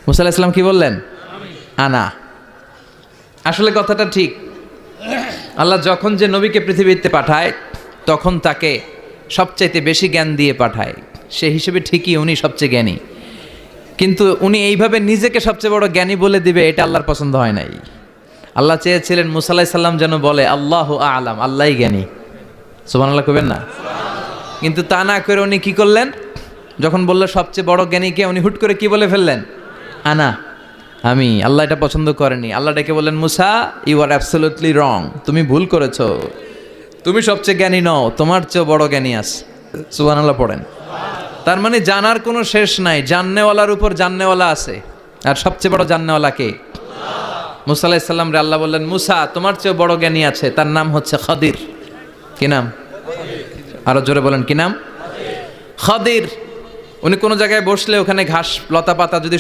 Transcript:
মুসা আলাইহিস সালাম কি বললেন? আনা। আসলে কথাটা ঠিক। আল্লাহ যখন যে নবীকে পৃথিবীতে পাঠায় তখন তাকে সবচাইতে বেশি জ্ঞান দিয়ে পাঠায়, সে হিসেবে ঠিকই উনি সবচেয়ে জ্ঞানী, কিন্তু উনি এইভাবে নিজেকে সবচেয়ে বড় জ্ঞানী বলে দিবে এটা আল্লাহর পছন্দ হয় নাই। আল্লাহ চেয়েছিলেন মুসা আলাইহিস সালাম যেন বলে আল্লাহু আ'লাম, আল্লাহই জ্ঞানী। সুবহানাল্লাহ কইবেন না? কিন্তু তা না করে উনি কি করলেন? যখন বললো সবচেয়ে বড় জ্ঞানীকে, উনি হুট করে কি বলে ফেললেন? আনা, আমি। আল্লাহ এটা পছন্দ করেনি। আল্লাহ ডেকে বললেন মুসা, ইউ আর অ্যাবসলিউটলি রং, তুমি ভুল করেছো, তুমি সবচেয়ে জ্ঞানী নও, তোমার চেয়ে বড় জ্ঞানী আছে। সুবহানাল্লাহ পড়েন। তার মানে জানার কোনো শেষ নাই, জাননেওয়ালার উপর জাননেওয়ালা আছে। আর সবচেয়ে বড় জাননেওয়ালা কে? মুসা আলাইহিস সালাম রে আল্লাহ বললেন মুসা, তোমার চেয়ে বড় জ্ঞানী আছে, তার নাম হচ্ছে খাদির। কি নাম? আরো জোরে বলেন, কি নাম? খাদির। উনি কোনো জায়গায় বসলে ওখানে ঘাস লতা পাতা যদি